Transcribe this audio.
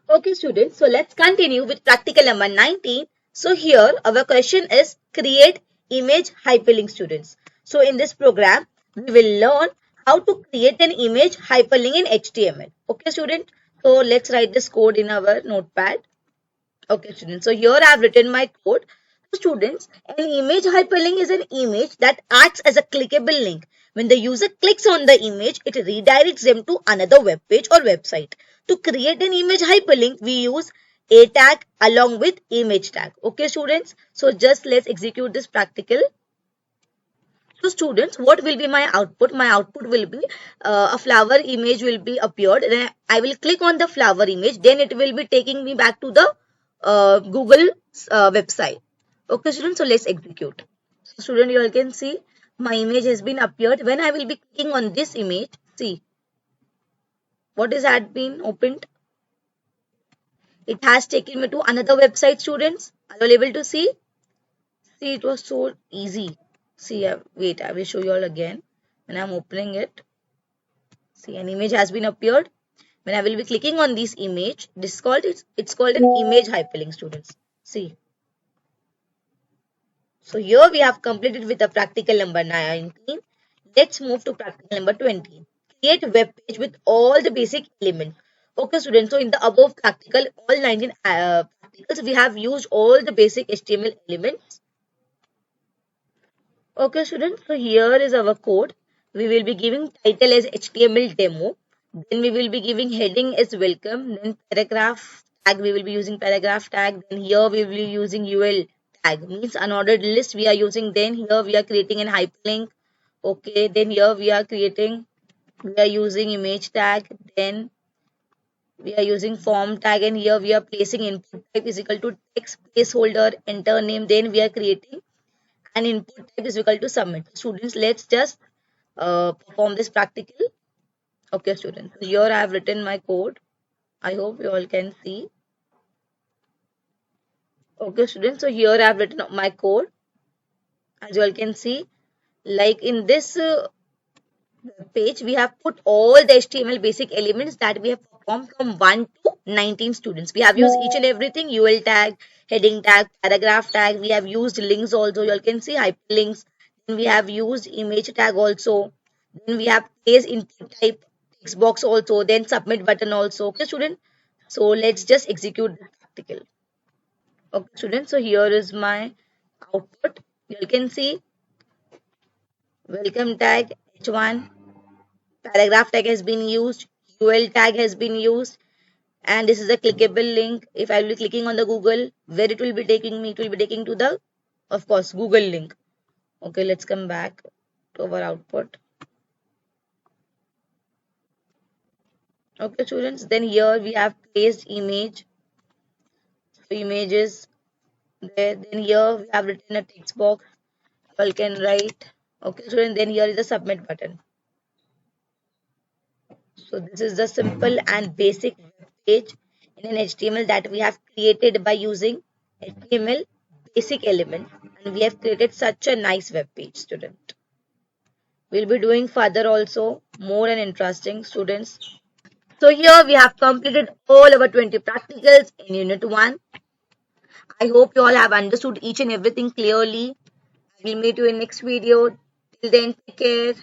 Okay, students, so let's continue with practical number 19. So here our question is create image hyperlink, students. So in this program, we will learn how to create an image hyperlink in HTML. Okay, student. So let's write this code in our notepad. Okay, students. So here I have written my code. Students, an image hyperlink is an image that acts as a clickable link. When the user clicks on the image, it redirects them to another web page or website. To create an image hyperlink, we use a tag along with image tag. Okay, students. So just let's execute this practical. So students, what will be my output? My output will be a flower image will be appeared. Then I will click on the flower image. Then it will be taking me back to the Google website. Okay, students. So let's execute. So student, you all can see my image has been appeared. When I will be clicking on this image, see what is had been opened. It has taken me to another website. Students, are you able to see? See, it was so easy. See, wait, I will show you all again. When I'm opening it, see, an image has been appeared. When I will be clicking on this image, this is called it's called an image hyperlink, students. See. So here we have completed with the practical number 19. Let's move to practical number 20. Create a web page with all the basic elements. Okay, students. So in the above practical, all 19 practicals, we have used all the basic HTML elements. Okay, students, so here is our code. We will be giving title as HTML demo. Then we will be giving heading as welcome. Then paragraph tag, we will be using paragraph tag. Then here we will be using UL tag, means unordered list we are using. Then here we are creating an hyperlink. Okay, then here we are using image tag. Then we are using form tag, and here we are placing input type is equal to text placeholder, enter name. Then we are creating and input type is equal to submit. Students, let's just perform this practical. Okay, students. Here I have written my code. I hope you all can see. Okay, students. So here I have written my code. As you all can see, like in this page, we have put all the HTML basic elements that we have performed from 1 to 19 students. We have used each and everything, UL tag, heading tag, paragraph tag. We have used links also. You all can see hyperlinks. Then we have used image tag also. Then we have placed input type text box also. Then submit button also. Okay, student. So let's just execute the practical. Okay, students. So here is my output. You can see welcome tag H1. Paragraph tag has been used, UL tag has been used, and this is a clickable link. If I will be clicking on the Google, where it will be taking me, it will be taking to the, of course, Google link. Okay, let's come back to our output. Okay, students, then here we have placed image. So images there. Then here we have written a text box. You all can write. Okay, students, then here is the submit button. So this is the simple and basic web page in an HTML that we have created by using HTML basic elements, and we have created such a nice web page, student. We'll be doing further also more and interesting, students. So here we have completed all our 20 practicals in unit 1. I hope you all have understood each and everything clearly. I will meet you in next video. Till then, take care.